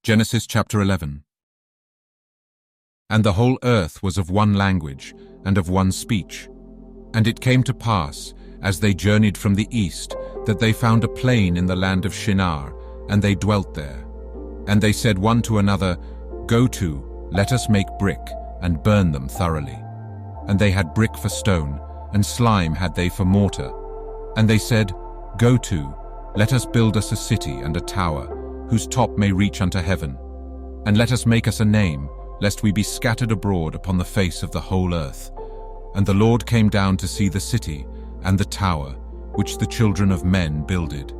Genesis chapter 11. And the whole earth was of one language and of one speech. And it came to pass, as they journeyed from the east, that they found a plain in the land of Shinar, and they dwelt there. And they said one to another, Go to, let us make brick, and burn them thoroughly. And they had brick for stone, and slime had they for mortar. And they said, Go to, let us build us a city and a tower, whose top may reach unto heaven. And let us make us a name, lest we be scattered abroad upon the face of the whole earth. And the Lord came down to see the city and the tower, which the children of men builded.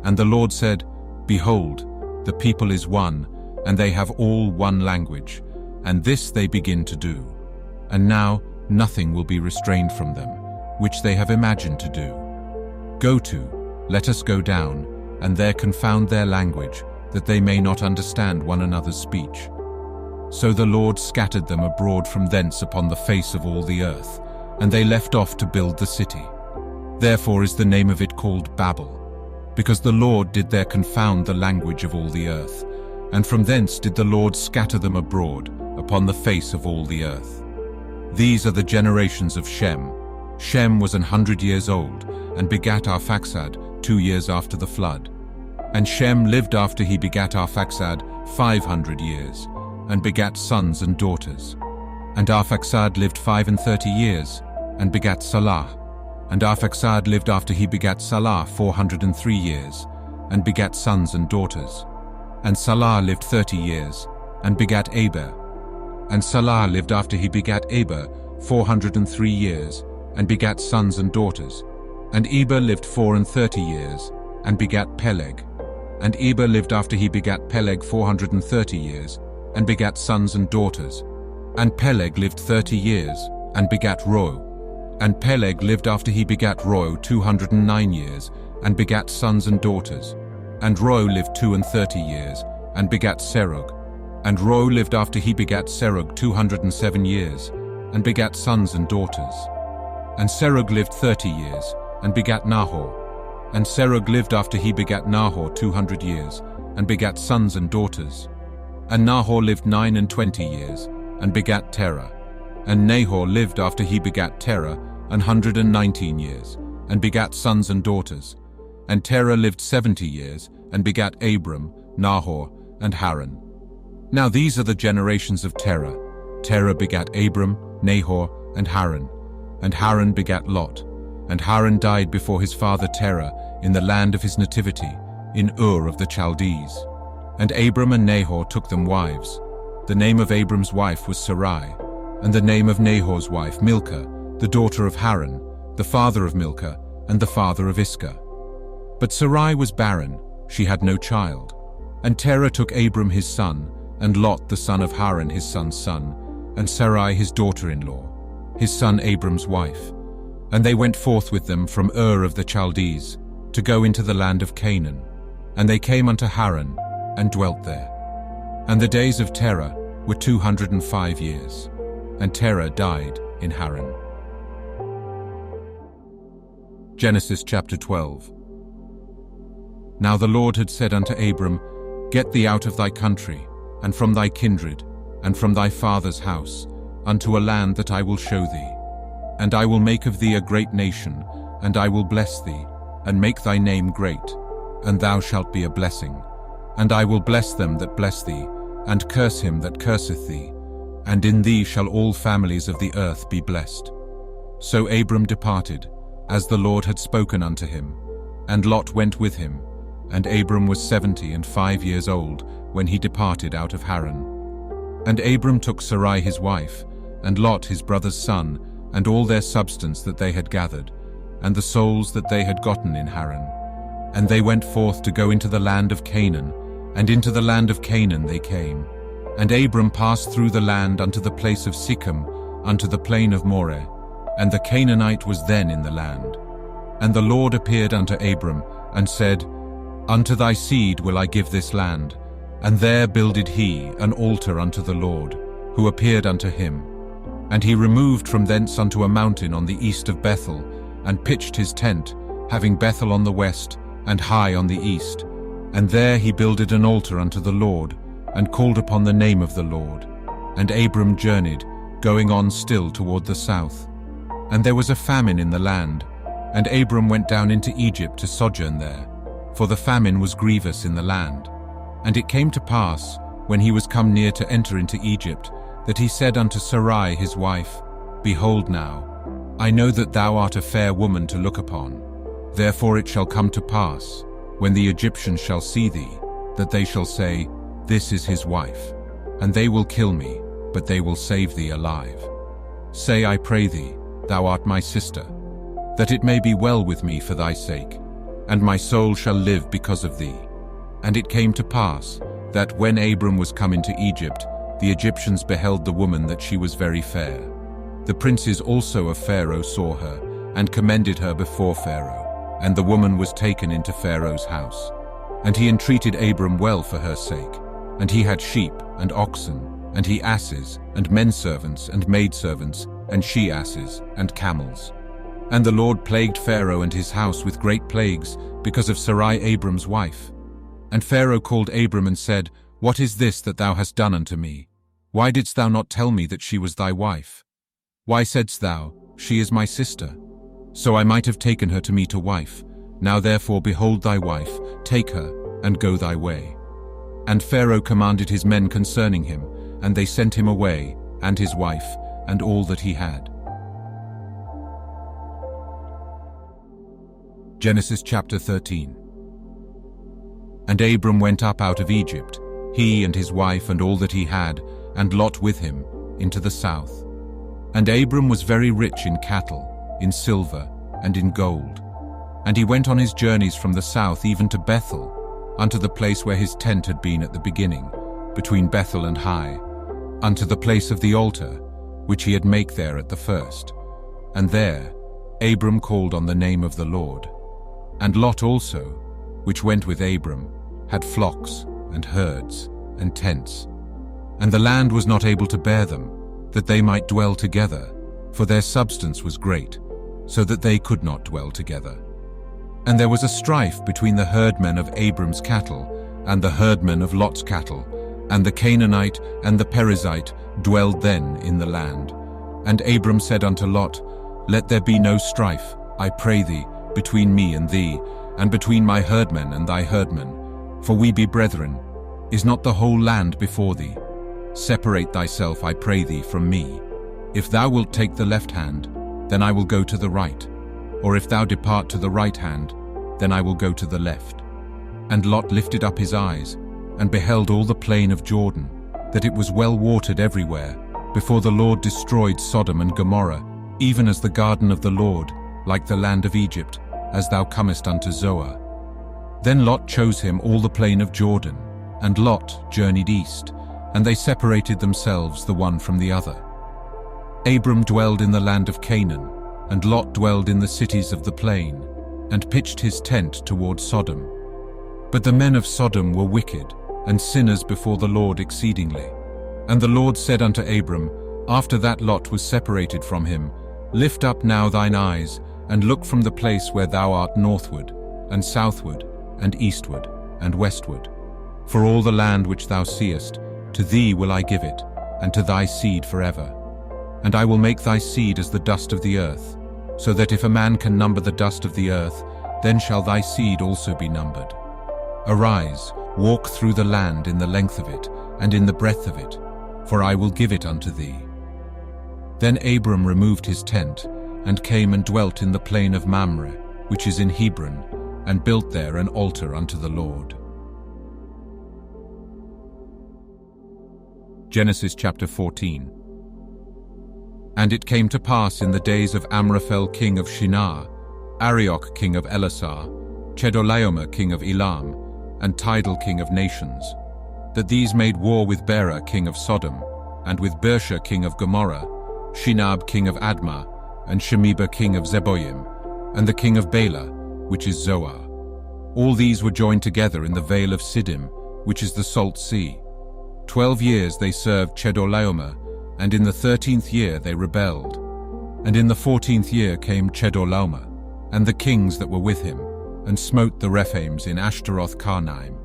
And the Lord said, Behold, the people is one, and they have all one language, and this they begin to do. And now nothing will be restrained from them, which they have imagined to do. Go to, let us go down, and there confound their language, that they may not understand one another's speech. So the Lord scattered them abroad from thence upon the face of all the earth, and they left off to build the city. Therefore is the name of it called Babel, because the Lord did there confound the language of all the earth, and from thence did the Lord scatter them abroad upon the face of all the earth. These are the generations of Shem. Shem was 100 years old, and begat Arphaxad 2 years after the flood. And Shem lived after he begat Arphaxad 500 years, and begat sons and daughters. And Arphaxad lived 35 years, and begat Salah. And Arphaxad lived after he begat Salah 403 years, and begat sons and daughters. And Salah lived 30 years, and begat Eber. And Salah lived after he begat Eber 403 years, and begat sons and daughters. And Eber lived 34 years, and begat Peleg. And Eber lived after he begat Peleg 430 years, and begat sons and daughters. And Peleg lived 30 years, and begat Reu. And Peleg lived after he begat Reu 209 years, and begat sons and daughters. And Reu lived 32 years, and begat Serug. And Reu lived after he begat Serug 207 years, and begat sons and daughters. And Serug lived 30 years, and begat Nahor. And Serug lived after he begat Nahor 200 years, and begat sons and daughters. And Nahor lived 29 years, and begat Terah. And Nahor lived after he begat Terah 119 years, and begat sons and daughters. And Terah lived 70 years, and begat Abram, Nahor, and Haran. Now these are the generations of Terah. Terah begat Abram, Nahor, and Haran. And Haran begat Lot. And Haran died before his father Terah in the land of his nativity, in Ur of the Chaldees. And Abram and Nahor took them wives. The name of Abram's wife was Sarai, and the name of Nahor's wife Milcah, the daughter of Haran, the father of Milcah, and the father of Iscah. But Sarai was barren, she had no child. And Terah took Abram his son, and Lot the son of Haran his son's son, and Sarai his daughter-in-law, his son Abram's wife. And they went forth with them from Ur of the Chaldees, to go into the land of Canaan. And they came unto Haran, and dwelt there. And the days of Terah were 205 years, and Terah died in Haran. Genesis chapter 12. Now the Lord had said unto Abram, Get thee out of thy country, and from thy kindred, and from thy father's house, unto a land that I will show thee. And I will make of thee a great nation, and I will bless thee, and make thy name great, and thou shalt be a blessing. And I will bless them that bless thee, and curse him that curseth thee, and in thee shall all families of the earth be blessed. So Abram departed, as the Lord had spoken unto him, and Lot went with him. And Abram was 75 years old when he departed out of Haran. And Abram took Sarai his wife, and Lot his brother's son, and all their substance that they had gathered, and the souls that they had gotten in Haran. And they went forth to go into the land of Canaan, and into the land of Canaan they came. And Abram passed through the land unto the place of Sichem, unto the plain of Moreh, and the Canaanite was then in the land. And the Lord appeared unto Abram, and said, Unto thy seed will I give this land. And there builded he an altar unto the Lord, who appeared unto him. And he removed from thence unto a mountain on the east of Bethel, and pitched his tent, having Bethel on the west, and Hai on the east. And there he builded an altar unto the Lord, and called upon the name of the Lord. And Abram journeyed, going on still toward the south. And there was a famine in the land, and Abram went down into Egypt to sojourn there, for the famine was grievous in the land. And it came to pass, when he was come near to enter into Egypt, that he said unto Sarai his wife, Behold now, I know that thou art a fair woman to look upon. Therefore it shall come to pass, when the Egyptians shall see thee, that they shall say, This is his wife. And they will kill me, but they will save thee alive. Say, I pray thee, thou art my sister, that it may be well with me for thy sake, and my soul shall live because of thee. And it came to pass, that when Abram was come into Egypt, the Egyptians beheld the woman that she was very fair. The princes also of Pharaoh saw her, and commended her before Pharaoh, and the woman was taken into Pharaoh's house. And he entreated Abram well for her sake. And he had sheep and oxen, and he asses, and menservants, and maidservants, and she-asses, and camels. And the Lord plagued Pharaoh and his house with great plagues, because of Sarai Abram's wife. And Pharaoh called Abram and said, What is this that thou hast done unto me? Why didst thou not tell me that she was thy wife? Why saidst thou, She is my sister? So I might have taken her to me to wife. Now therefore behold thy wife, take her, and go thy way. And Pharaoh commanded his men concerning him, and they sent him away, and his wife, and all that he had. Genesis chapter 13. And Abram went up out of Egypt, he and his wife and all that he had, and Lot with him, into the south. And Abram was very rich in cattle, in silver, and in gold. And he went on his journeys from the south even to Bethel, unto the place where his tent had been at the beginning, between Bethel and Hai, unto the place of the altar, which he had make there at the first. And there Abram called on the name of the Lord. And Lot also, which went with Abram, had flocks, and herds, and tents. And the land was not able to bear them, that they might dwell together, for their substance was great, so that they could not dwell together. And there was a strife between the herdmen of Abram's cattle, and the herdmen of Lot's cattle, and the Canaanite and the Perizzite dwelled then in the land. And Abram said unto Lot, Let there be no strife, I pray thee, between me and thee, and between my herdmen and thy herdmen, for we be brethren. Is not the whole land before thee? Separate thyself, I pray thee, from me. If thou wilt take the left hand, then I will go to the right, or if thou depart to the right hand, then I will go to the left. And Lot lifted up his eyes, and beheld all the plain of Jordan, that it was well watered everywhere, before the Lord destroyed Sodom and Gomorrah, even as the garden of the Lord, like the land of Egypt, as thou comest unto Zoar. Then Lot chose him all the plain of Jordan, and Lot journeyed east, and they separated themselves the one from the other. Abram dwelled in the land of Canaan, and Lot dwelled in the cities of the plain, and pitched his tent toward Sodom. But the men of Sodom were wicked, and sinners before the Lord exceedingly. And the Lord said unto Abram, after that Lot was separated from him, Lift up now thine eyes, and look from the place where thou art northward, and southward, and eastward, and westward. For all the land which thou seest, to thee will I give it, and to thy seed forever. And I will make thy seed as the dust of the earth, so that if a man can number the dust of the earth, then shall thy seed also be numbered. Arise, walk through the land in the length of it, and in the breadth of it, for I will give it unto thee. Then Abram removed his tent, and came and dwelt in the plain of Mamre, which is in Hebron, and built there an altar unto the Lord. Genesis chapter 14. And it came to pass in the days of Amraphel king of Shinar, Arioch king of Elasar, Chedorlaomer king of Elam, and Tidal king of nations, that these made war with Bera king of Sodom, and with Bersha king of Gomorrah, Shinab king of Admah, and Shemeba king of Zeboim, and the king of Bela, which is Zoar. All these were joined together in the vale of Siddim, which is the salt sea. 12 years they served Chedorlaomer, and in the 13th year they rebelled. And in the 14th year came Chedorlaomer, and the kings that were with him, and smote the Rephaims in Ashtaroth Karnaim,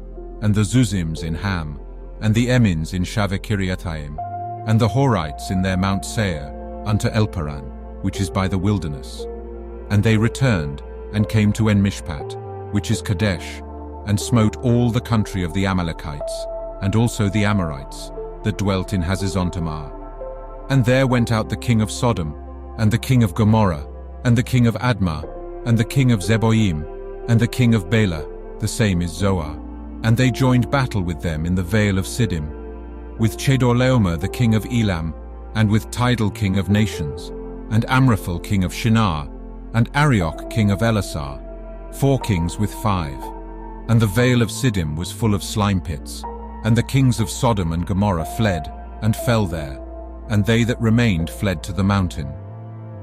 and the Zuzims in Ham, and the Emins in Shaveh-Kiriathaim, and the Horites in their Mount Seir, unto Elparan, which is by the wilderness. And they returned, and came to En-Mishpat, which is Kadesh, and smote all the country of the Amalekites, and also the Amorites, that dwelt in Hazezontamar. And there went out the king of Sodom, and the king of Gomorrah, and the king of Admah, and the king of Zeboim, and the king of Bela, the same is Zoar. And they joined battle with them in the vale of Siddim, with Chedorlaomer the king of Elam, and with Tidal king of nations, and Amraphel king of Shinar, and Arioch king of Elasar, 4 kings with 5. And the vale of Siddim was full of slime pits, and the kings of Sodom and Gomorrah fled, and fell there, and they that remained fled to the mountain.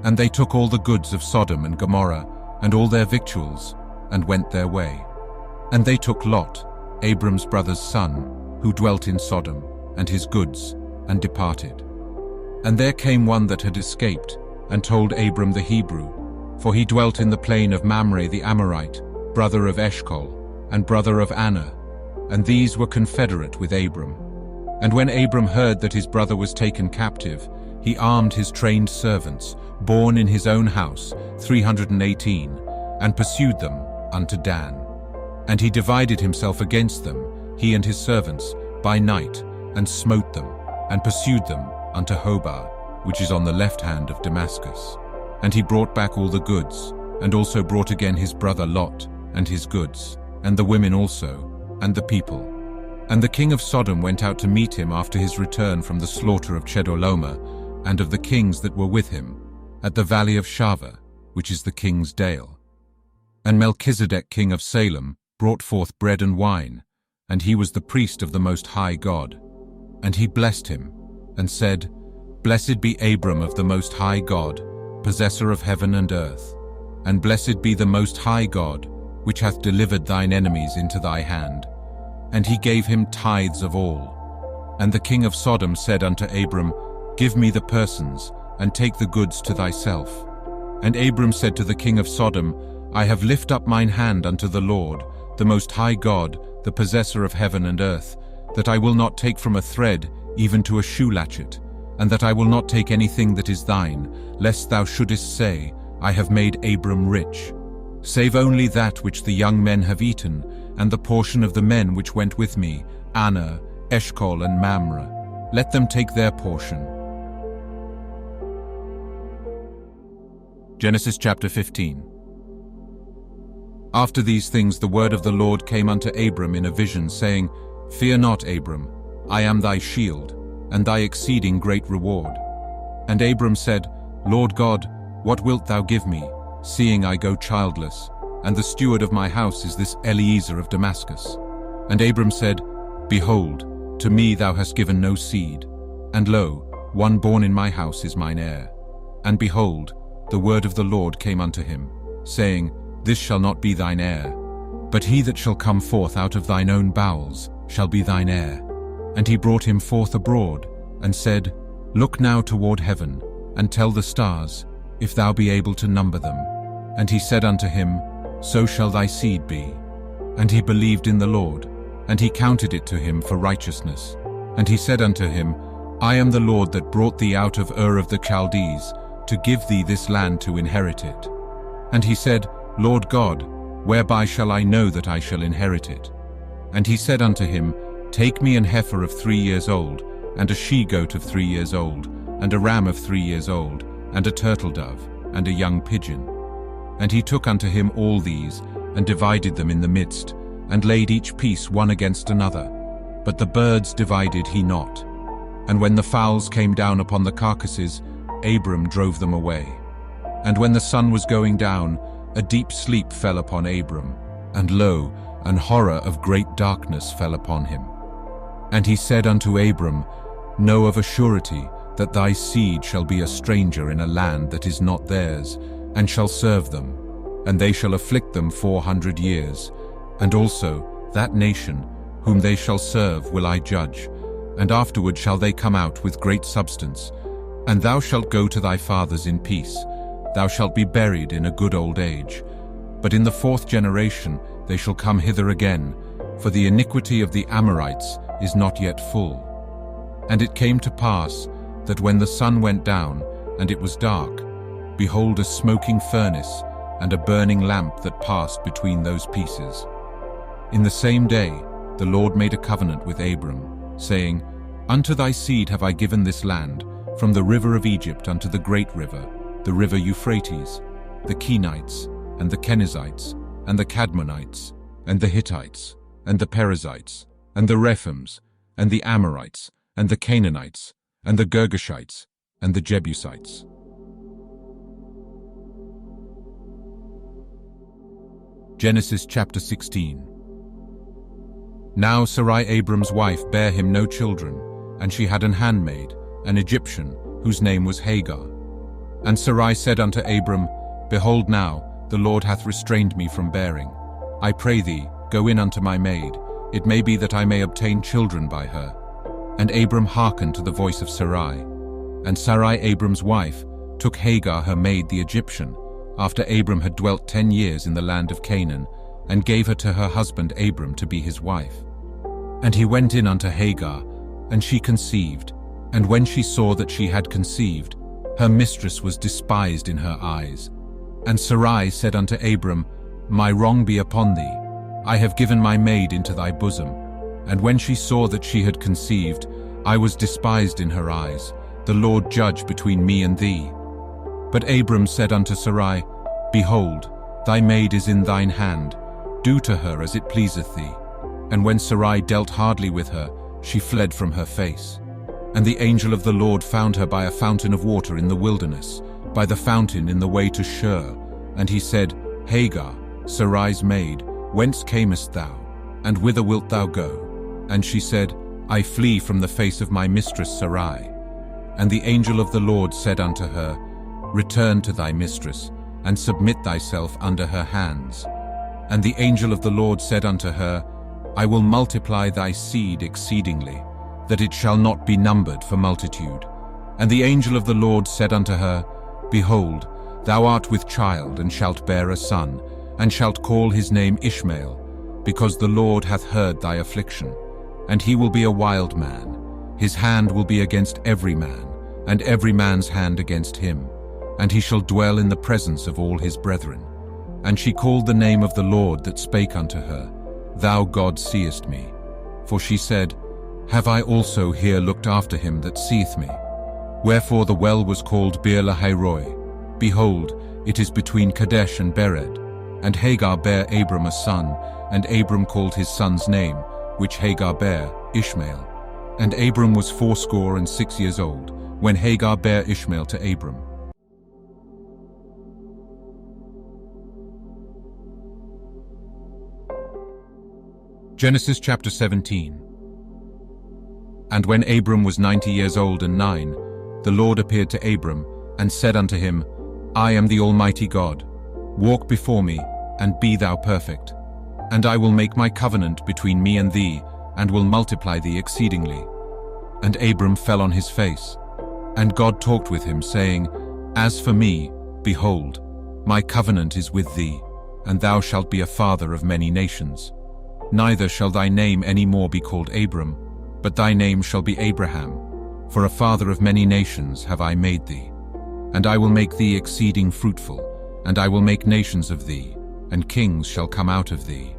And they took all the goods of Sodom and Gomorrah, and all their victuals, and went their way. And they took Lot, Abram's brother's son, who dwelt in Sodom, and his goods, and departed. And there came one that had escaped, and told Abram the Hebrew, for he dwelt in the plain of Mamre the Amorite, brother of Eshcol, and brother of Anna, and these were confederate with Abram. And when Abram heard that his brother was taken captive, he armed his trained servants, born in his own house, 318, and pursued them unto Dan. And he divided himself against them, he and his servants, by night, and smote them, and pursued them unto Hobah, which is on the left hand of Damascus. And he brought back all the goods, and also brought again his brother Lot, and his goods, and the women also, and the people. And the king of Sodom went out to meet him after his return from the slaughter of Chedorlaomer, and of the kings that were with him, at the valley of Shaveh, which is the king's dale. And Melchizedek king of Salem brought forth bread and wine, and he was the priest of the Most High God. And he blessed him, and said, Blessed be Abram of the Most High God, possessor of heaven and earth, and blessed be the Most High God, which hath delivered thine enemies into thy hand. And he gave him tithes of all. And the king of Sodom said unto Abram, Give me the persons, and take the goods to thyself. And Abram said to the king of Sodom, I have lift up mine hand unto the Lord, the Most High God, the possessor of heaven and earth, that I will not take from a thread even to a shoe latchet, and that I will not take anything that is thine, lest thou shouldest say, I have made Abram rich. Save only that which the young men have eaten, and the portion of the men which went with me, Anna, Eshcol, and Mamre. Let them take their portion. Genesis chapter 15. After these things the word of the Lord came unto Abram in a vision, saying, Fear not, Abram, I am thy shield, and thy exceeding great reward. And Abram said, Lord God, what wilt thou give me, seeing I go childless, and the steward of my house is this Eliezer of Damascus? And Abram said, Behold, to me thou hast given no seed, and lo, one born in my house is mine heir. And behold, the word of the Lord came unto him, saying, This shall not be thine heir, but he that shall come forth out of thine own bowels shall be thine heir. And he brought him forth abroad, and said, Look now toward heaven, and tell the stars, if thou be able to number them. And he said unto him, So shall thy seed be. And he believed in the Lord, and he counted it to him for righteousness. And he said unto him, I am the Lord that brought thee out of Ur of the Chaldees, to give thee this land to inherit it. And he said, Lord God, whereby shall I know that I shall inherit it? And he said unto him, Take me an heifer of 3 years old, and a she-goat of 3 years old, and a ram of 3 years old, and a turtle-dove, and a young pigeon. And he took unto him all these, and divided them in the midst, and laid each piece one against another. But the birds divided he not. And when the fowls came down upon the carcasses, Abram drove them away. And when the sun was going down, a deep sleep fell upon Abram, and lo, an horror of great darkness fell upon him. And he said unto Abram, Know of a surety that thy seed shall be a stranger in a land that is not theirs, and shall serve them, and they shall afflict them 400 years. And also that nation, whom they shall serve, will I judge, and afterward shall they come out with great substance. And thou shalt go to thy fathers in peace. Thou shalt be buried in a good old age. But in the 4th generation they shall come hither again, for the iniquity of the Amorites is not yet full. And it came to pass that when the sun went down and it was dark, behold, a smoking furnace and a burning lamp that passed between those pieces. In the same day the Lord made a covenant with Abram, saying, Unto thy seed have I given this land, from the river of Egypt unto the great river, the river Euphrates, the Kenites, and the Kenizzites, and the Cadmonites, and the Hittites, and the Perizzites, and the Rephaims, and the Amorites, and the Canaanites, and the Girgashites, and the Jebusites. Genesis chapter 16. Now Sarai Abram's wife bare him no children, and she had an handmaid, an Egyptian, whose name was Hagar. And Sarai said unto Abram, Behold now, the Lord hath restrained me from bearing. I pray thee, go in unto my maid, it may be that I may obtain children by her. And Abram hearkened to the voice of Sarai. And Sarai Abram's wife took Hagar her maid the Egyptian, after Abram had dwelt 10 years in the land of Canaan, and gave her to her husband Abram to be his wife. And he went in unto Hagar, and she conceived, and when she saw that she had conceived, her mistress was despised in her eyes. And Sarai said unto Abram, My wrong be upon thee, I have given my maid into thy bosom. And when she saw that she had conceived, I was despised in her eyes, the Lord judge between me and thee. But Abram said unto Sarai, Behold, thy maid is in thine hand, do to her as it pleaseth thee. And when Sarai dealt hardly with her, she fled from her face. And the angel of the Lord found her by a fountain of water in the wilderness, by the fountain in the way to Shur. And he said, Hagar, Sarai's maid, whence camest thou, and whither wilt thou go? And she said, I flee from the face of my mistress Sarai. And the angel of the Lord said unto her, Return to thy mistress, and submit thyself under her hands. And the angel of the Lord said unto her, I will multiply thy seed exceedingly, that it shall not be numbered for multitude. And the angel of the Lord said unto her, Behold, thou art with child, and shalt bear a son, and shalt call his name Ishmael, because the Lord hath heard thy affliction. And he will be a wild man, his hand will be against every man, and every man's hand against him. And he shall dwell in the presence of all his brethren. And she called the name of the Lord that spake unto her, Thou God seest me. For she said, Have I also here looked after him that seeth me? Wherefore the well was called Beer-lahai-roi. Behold, it is between Kadesh and Bered. And Hagar bare Abram a son, and Abram called his son's name, which Hagar bare, Ishmael. And Abram was 86 years old, when Hagar bare Ishmael to Abram. Genesis chapter 17. And when Abram was 90 years old and 9, the Lord appeared to Abram, and said unto him, I am the Almighty God. Walk before me, and be thou perfect. And I will make my covenant between me and thee, and will multiply thee exceedingly. And Abram fell on his face. And God talked with him, saying, As for me, behold, my covenant is with thee, and thou shalt be a father of many nations. Neither shall thy name any more be called Abram, but thy name shall be Abraham, for a father of many nations have I made thee. And I will make thee exceeding fruitful, and I will make nations of thee, and kings shall come out of thee.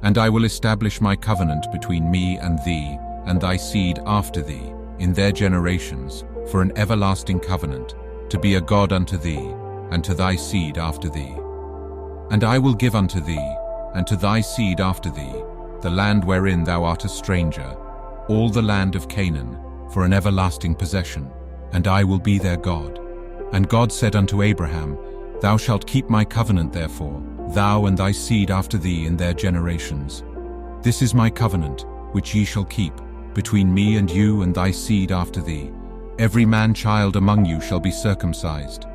And I will establish my covenant between me and thee, and thy seed after thee, in their generations, for an everlasting covenant, to be a God unto thee, and to thy seed after thee. And I will give unto thee, and to thy seed after thee, the land wherein thou art a stranger, all the land of Canaan, for an everlasting possession, and I will be their God. And God said unto Abraham, Thou shalt keep my covenant therefore, thou and thy seed after thee in their generations. This is my covenant, which ye shall keep, between me and you and thy seed after thee. Every man-child among you shall be circumcised.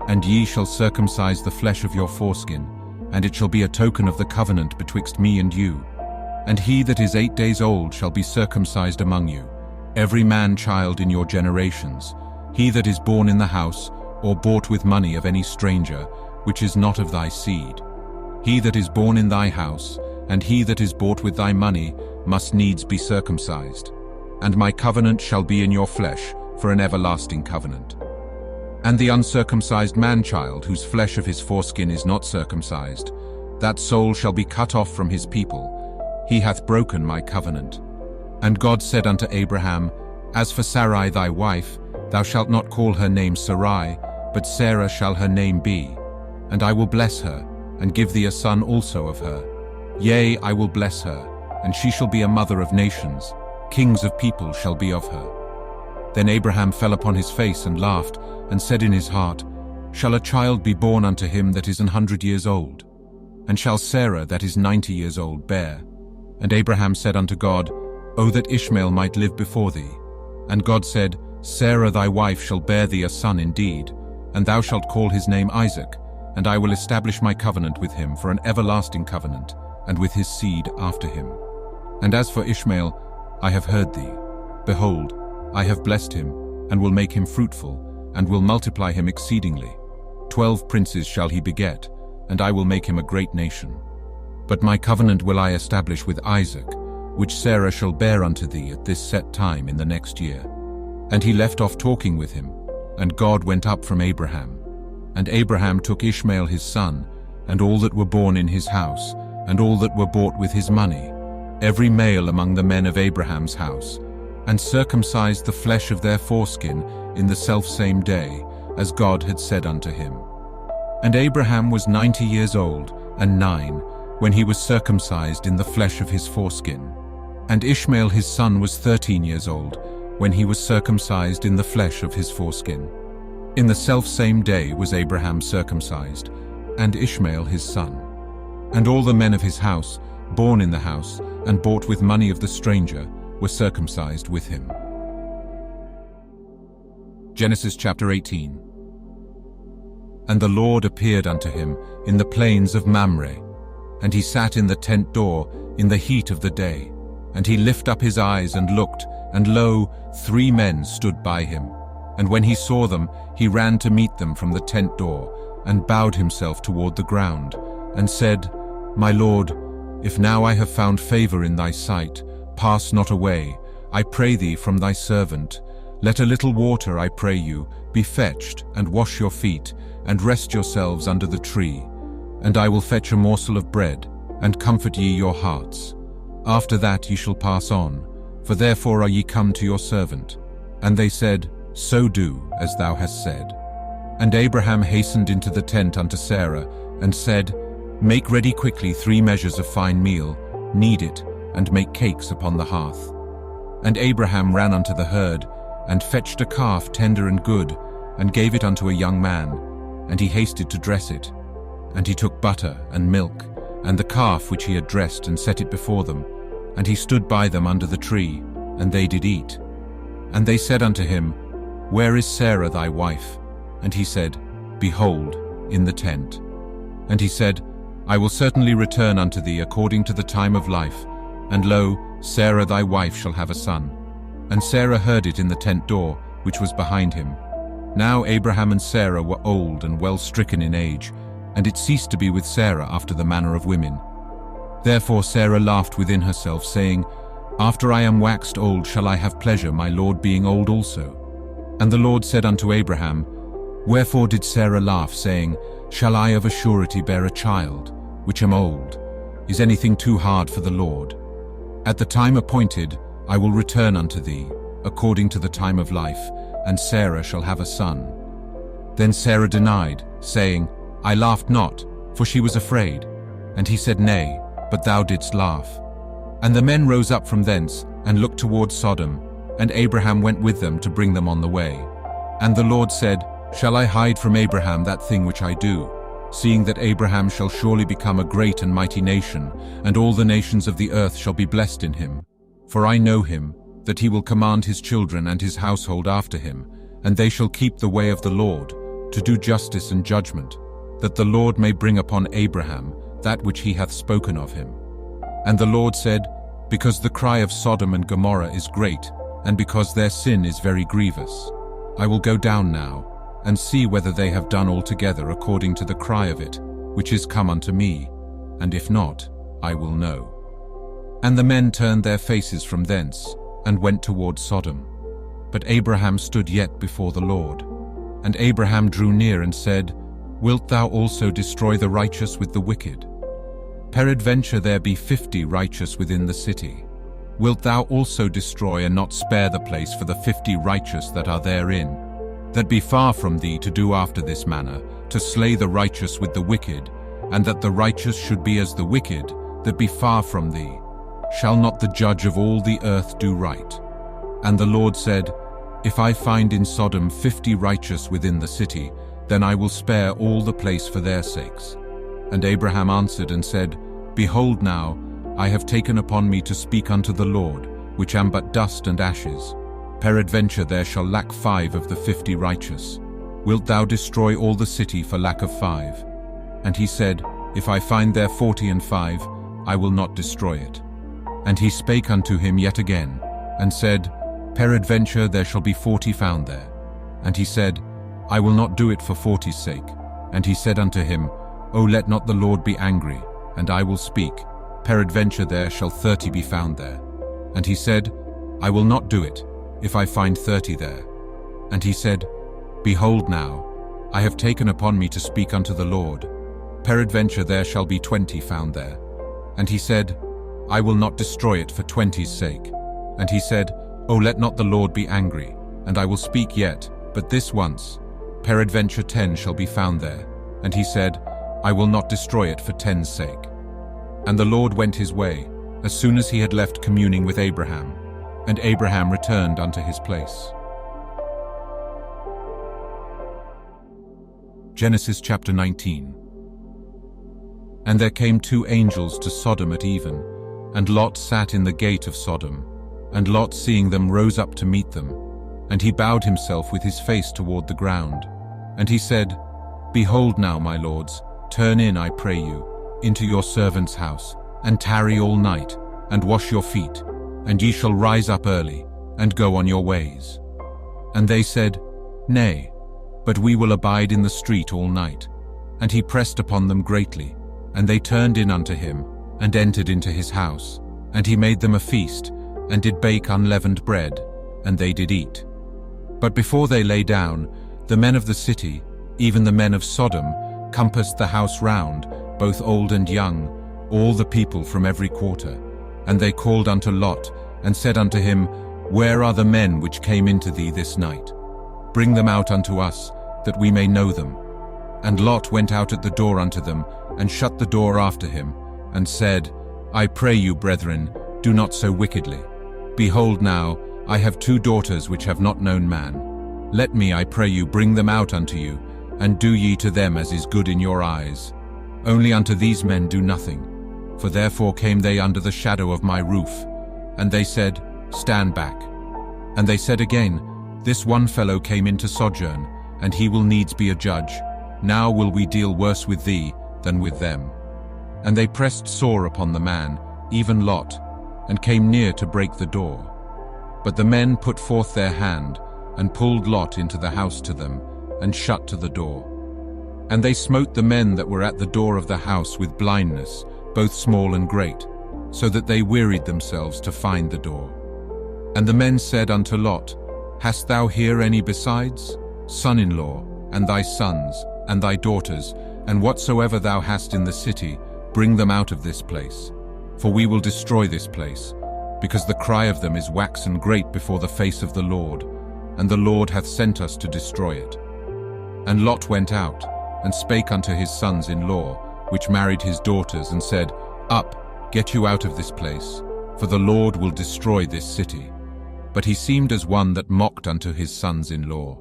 And ye shall circumcise the flesh of your foreskin, and it shall be a token of the covenant betwixt me and you. And he that is 8 days old shall be circumcised among you, every man-child in your generations, he that is born in the house, or bought with money of any stranger, which is not of thy seed. He that is born in thy house, and he that is bought with thy money must needs be circumcised. And my covenant shall be in your flesh for an everlasting covenant. And the uncircumcised man-child, whose flesh of his foreskin is not circumcised, that soul shall be cut off from his people. He hath broken my covenant. And God said unto Abraham, As for Sarai thy wife, thou shalt not call her name Sarai, but Sarah shall her name be. And I will bless her, and give thee a son also of her. Yea, I will bless her, and she shall be a mother of nations. Kings of people shall be of her. Then Abraham fell upon his face and laughed, and said in his heart, Shall a child be born unto him that is 100 years old? And shall Sarah that is 90 years old bear? And Abraham said unto God, O that Ishmael might live before thee. And God said, Sarah thy wife shall bear thee a son indeed, and thou shalt call his name Isaac, and I will establish my covenant with him for an everlasting covenant, and with his seed after him. And as for Ishmael, I have heard thee. Behold, I have blessed him, and will make him fruitful, and will multiply him exceedingly. 12 princes shall he beget, and I will make him a great nation. But my covenant will I establish with Isaac, which Sarah shall bear unto thee at this set time in the next year. And he left off talking with him, and God went up from Abraham. And Abraham took Ishmael his son, and all that were born in his house, and all that were bought with his money, every male among the men of Abraham's house, and circumcised the flesh of their foreskin in the selfsame day, as God had said unto him. And Abraham was 90 years old, and 9, when he was circumcised in the flesh of his foreskin. And Ishmael his son was 13 years old, when he was circumcised in the flesh of his foreskin. In the selfsame day was Abraham circumcised, and Ishmael his son. And all the men of his house, born in the house, and bought with money of the stranger, were circumcised with him. Genesis chapter 18. And the Lord appeared unto him in the plains of Mamre, and he sat in the tent door in the heat of the day. And he lift up his eyes and looked, and lo, 3 men stood by him. And when he saw them, he ran to meet them from the tent door, and bowed himself toward the ground, and said, My Lord, if now I have found favor in thy sight, pass not away, I pray thee, from thy servant. Let a little water, I pray you, be fetched, and wash your feet, and rest yourselves under the tree. And I will fetch a morsel of bread, and comfort ye your hearts. After that ye shall pass on, for therefore are ye come to your servant. And they said, So do, as thou hast said. And Abraham hastened into the tent unto Sarah, and said, Make ready quickly 3 measures of fine meal, knead it, and make cakes upon the hearth. And Abraham ran unto the herd, and fetched a calf tender and good, and gave it unto a young man, and he hasted to dress it. And he took butter and milk, and the calf which he had dressed, and set it before them. And he stood by them under the tree, and they did eat. And they said unto him, Where is Sarah thy wife? And he said, Behold, in the tent. And he said, I will certainly return unto thee according to the time of life, and lo, Sarah thy wife shall have a son. And Sarah heard it in the tent door, which was behind him. Now Abraham and Sarah were old and well stricken in age, and it ceased to be with Sarah after the manner of women. Therefore Sarah laughed within herself, saying, After I am waxed old shall I have pleasure, my Lord being old also. And the Lord said unto Abraham, Wherefore did Sarah laugh, saying, Shall I of a surety bear a child, which am old? Is anything too hard for the Lord? At the time appointed I will return unto thee, according to the time of life, and Sarah shall have a son. Then Sarah denied, saying, I laughed not, for she was afraid. And he said, Nay, but thou didst laugh. And the men rose up from thence, and looked toward Sodom, and Abraham went with them to bring them on the way. And the Lord said, Shall I hide from Abraham that thing which I do, seeing that Abraham shall surely become a great and mighty nation, and all the nations of the earth shall be blessed in him? For I know him, that he will command his children and his household after him, and they shall keep the way of the Lord, to do justice and judgment, that the Lord may bring upon Abraham that which he hath spoken of him. And the Lord said, Because the cry of Sodom and Gomorrah is great, and because their sin is very grievous, I will go down now, and see whether they have done altogether according to the cry of it, which is come unto me, and if not, I will know." And the men turned their faces from thence, and went toward Sodom. But Abraham stood yet before the Lord. And Abraham drew near and said, "Wilt thou also destroy the righteous with the wicked? Peradventure there be 50 righteous within the city. Wilt thou also destroy and not spare the place for the 50 righteous that are therein? That be far from thee to do after this manner, to slay the righteous with the wicked, and that the righteous should be as the wicked, that be far from thee. Shall not the judge of all the earth do right?" And the Lord said, "If I find in Sodom 50 righteous within the city, then I will spare all the place for their sakes." And Abraham answered and said, "Behold now, I have taken upon me to speak unto the Lord, which am but dust and ashes. Peradventure there shall lack 5 of the 50 righteous. Wilt thou destroy all the city for lack of 5? And he said, If I find there 40 and 5, I will not destroy it. And he spake unto him yet again, and said, Peradventure there shall be 40 found there. And he said, I will not do it for 40's sake. And he said unto him, O let not the Lord be angry, and I will speak. Peradventure there shall 30 be found there. And he said, I will not do it, if I find 30 there. And he said, Behold now, I have taken upon me to speak unto the Lord. Peradventure there shall be 20 found there. And he said, I will not destroy it for 20's sake. And he said, O let not the Lord be angry, and I will speak yet, but this once. Peradventure 10 shall be found there. And he said, I will not destroy it for 10's sake. And the Lord went his way, as soon as he had left communing with Abraham. And Abraham returned unto his place. Genesis chapter 19. And there came 2 angels to Sodom at even, and Lot sat in the gate of Sodom. And Lot, seeing them, rose up to meet them. And he bowed himself with his face toward the ground. And he said, Behold now, my lords, turn in, I pray you, into your servant's house, and tarry all night, and wash your feet, and ye shall rise up early, and go on your ways. And they said, Nay, but we will abide in the street all night. And he pressed upon them greatly, and they turned in unto him, and entered into his house. And he made them a feast, and did bake unleavened bread, and they did eat. But before they lay down, the men of the city, even the men of Sodom, compassed the house round, both old and young, all the people from every quarter. And they called unto Lot, and said unto him, Where are the men which came into thee this night? Bring them out unto us, that we may know them. And Lot went out at the door unto them, and shut the door after him, and said, I pray you, brethren, do not so wickedly. Behold now, I have 2 daughters which have not known man. Let me, I pray you, bring them out unto you, and do ye to them as is good in your eyes. Only unto these men do nothing, for therefore came they under the shadow of my roof. And they said, Stand back. And they said again, This one fellow came in to sojourn, and he will needs be a judge. Now will we deal worse with thee than with them. And they pressed sore upon the man, even Lot, and came near to break the door. But the men put forth their hand, and pulled Lot into the house to them, and shut to the door. And they smote the men that were at the door of the house with blindness, both small and great, so that they wearied themselves to find the door. And the men said unto Lot, Hast thou here any besides? Son-in-law, and thy sons, and thy daughters, and whatsoever thou hast in the city, bring them out of this place. For we will destroy this place, because the cry of them is waxen great before the face of the Lord, and the Lord hath sent us to destroy it. And Lot went out, and spake unto his sons-in-law, which married his daughters, and said, Up, get you out of this place, for the Lord will destroy this city. But he seemed as one that mocked unto his sons-in-law.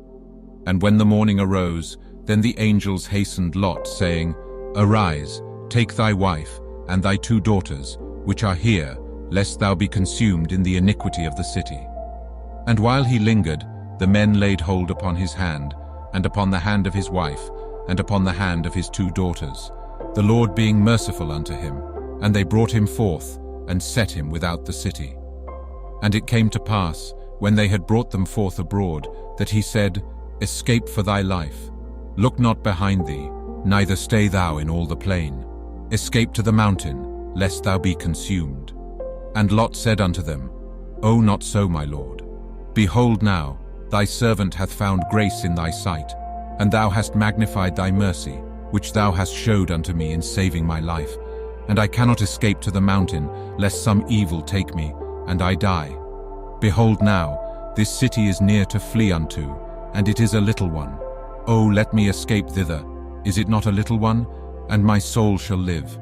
And when the morning arose, then the angels hastened Lot, saying, Arise, take thy wife, and thy 2 daughters, which are here, lest thou be consumed in the iniquity of the city. And while he lingered, the men laid hold upon his hand, and upon the hand of his wife, and upon the hand of his 2 daughters, the Lord being merciful unto him, and they brought him forth, and set him without the city. And it came to pass, when they had brought them forth abroad, that he said, Escape for thy life. Look not behind thee, neither stay thou in all the plain. Escape to the mountain, lest thou be consumed. And Lot said unto them, O not so, my lord. Behold now, thy servant hath found grace in thy sight, and thou hast magnified thy mercy, which thou hast showed unto me in saving my life. And I cannot escape to the mountain, lest some evil take me, and I die. Behold now, this city is near to flee unto, and it is a little one. O let me escape thither. Is it not a little one? And my soul shall live.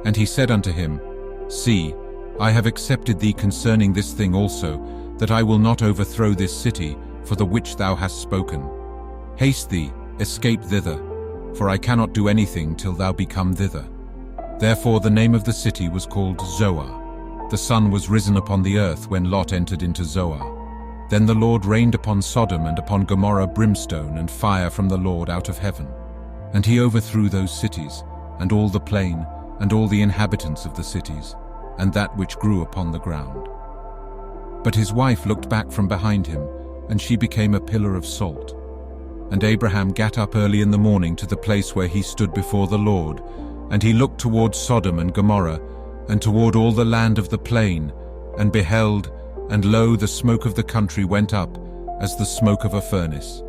And he said unto him, See, I have accepted thee concerning this thing also, that I will not overthrow this city, for the which thou hast spoken. Haste thee, escape thither, for I cannot do anything till thou be come thither. Therefore the name of the city was called Zoar. The sun was risen upon the earth when Lot entered into Zoar. Then the Lord rained upon Sodom and upon Gomorrah brimstone and fire from the Lord out of heaven. And he overthrew those cities, and all the plain, and all the inhabitants of the cities, and that which grew upon the ground. But his wife looked back from behind him, and she became a pillar of salt. And Abraham gat up early in the morning to the place where he stood before the Lord, and he looked toward Sodom and Gomorrah, and toward all the land of the plain, and beheld, and lo, the smoke of the country went up, as the smoke of a furnace.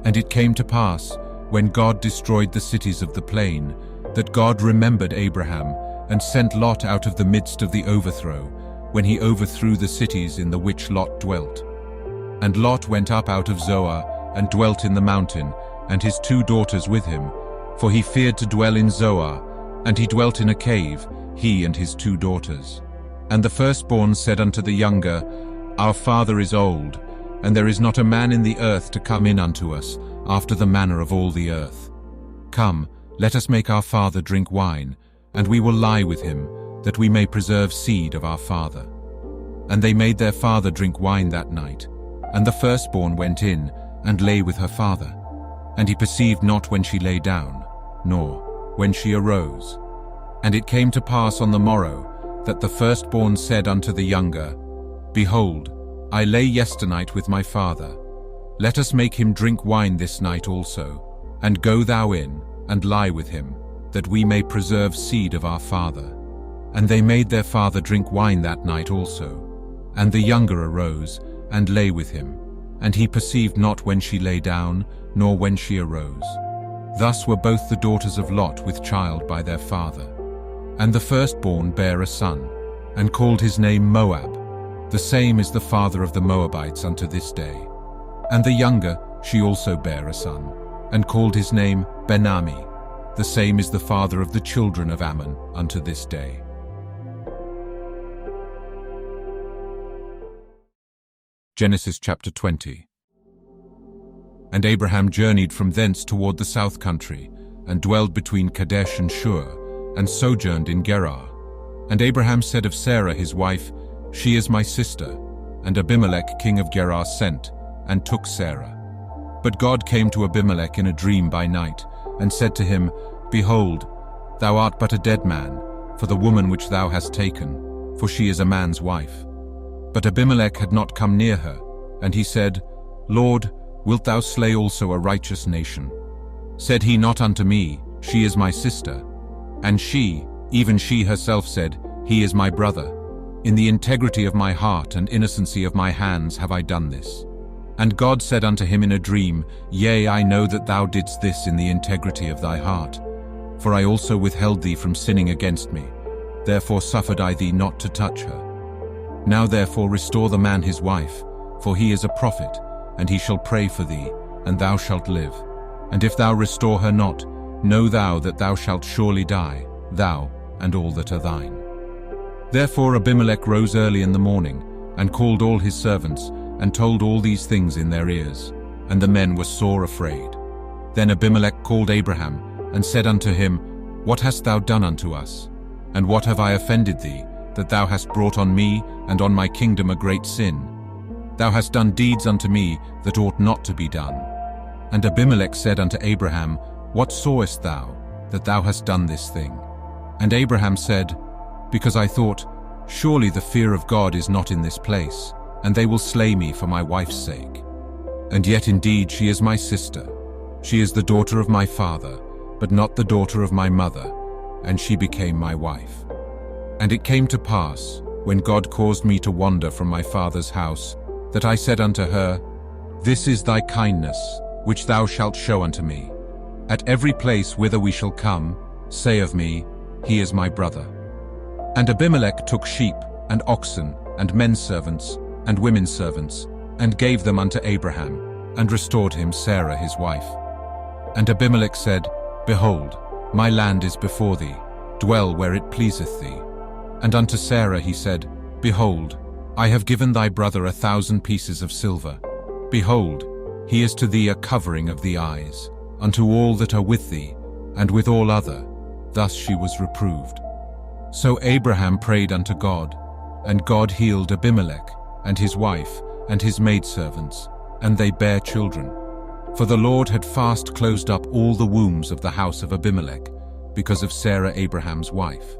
And it came to pass, when God destroyed the cities of the plain, that God remembered Abraham, and sent Lot out of the midst of the overthrow, when he overthrew the cities in the which Lot dwelt. And Lot went up out of Zoar, and dwelt in the mountain, and his 2 daughters with him, for he feared to dwell in Zoar, and he dwelt in a cave, he and his 2 daughters. And the firstborn said unto the younger, Our father is old, and there is not a man in the earth to come in unto us, after the manner of all the earth. Come, let us make our father drink wine, and we will lie with him, that we may preserve seed of our father. And they made their father drink wine that night. And the firstborn went in, and lay with her father. And he perceived not when she lay down, nor when she arose. And it came to pass on the morrow, that the firstborn said unto the younger, Behold, I lay yesternight with my father. Let us make him drink wine this night also, and go thou in, and lie with him, that we may preserve seed of our father. And they made their father drink wine that night also. And the younger arose, and lay with him, and he perceived not when she lay down, nor when she arose. Thus were both the daughters of Lot with child by their father. And the firstborn bare a son, and called his name Moab. The same is the father of the Moabites unto this day. And the younger, she also bare a son, and called his name Ben-Ammi. The same is the father of the children of Ammon unto this day. Genesis chapter 20. And Abraham journeyed from thence toward the south country, and dwelled between Kadesh and Shur, and sojourned in Gerar. And Abraham said of Sarah his wife, She is my sister. And Abimelech king of Gerar sent, and took Sarah. But God came to Abimelech in a dream by night, and said to him, Behold, thou art but a dead man, for the woman which thou hast taken, for she is a man's wife. But Abimelech had not come near her, and he said, Lord, wilt thou slay also a righteous nation? Said he not unto me, She is my sister? And she, even she herself said, He is my brother. In the integrity of my heart and innocency of my hands have I done this. And God said unto him in a dream, Yea, I know that thou didst this in the integrity of thy heart. For I also withheld thee from sinning against me. Therefore suffered I thee not to touch her. Now therefore restore the man his wife, for he is a prophet, and he shall pray for thee, and thou shalt live. And if thou restore her not, know thou that thou shalt surely die, thou and all that are thine. Therefore Abimelech rose early in the morning, and called all his servants, and told all these things in their ears. And the men were sore afraid. Then Abimelech called Abraham, and said unto him, What hast thou done unto us? And what have I offended thee, that thou hast brought on me and on my kingdom a great sin? Thou hast done deeds unto me that ought not to be done. And Abimelech said unto Abraham, What sawest thou, that thou hast done this thing? And Abraham said, Because I thought, Surely the fear of God is not in this place, and they will slay me for my wife's sake. And yet indeed she is my sister. She is the daughter of my father, but not the daughter of my mother, and she became my wife. And it came to pass, when God caused me to wander from my father's house, that I said unto her, This is thy kindness, which thou shalt show unto me. At every place whither we shall come, say of me, He is my brother. And Abimelech took sheep, and oxen, and men servants, and women servants, and gave them unto Abraham, and restored him Sarah his wife. And Abimelech said, Behold, my land is before thee, dwell where it pleaseth thee. And unto Sarah he said, Behold, I have given thy brother 1,000 pieces of silver. Behold, he is to thee a covering of the eyes, unto all that are with thee, and with all other. Thus she was reproved. So Abraham prayed unto God, and God healed Abimelech, and his wife, and his maidservants, and they bare children. For the Lord had fast closed up all the wombs of the house of Abimelech, because of Sarah Abraham's wife.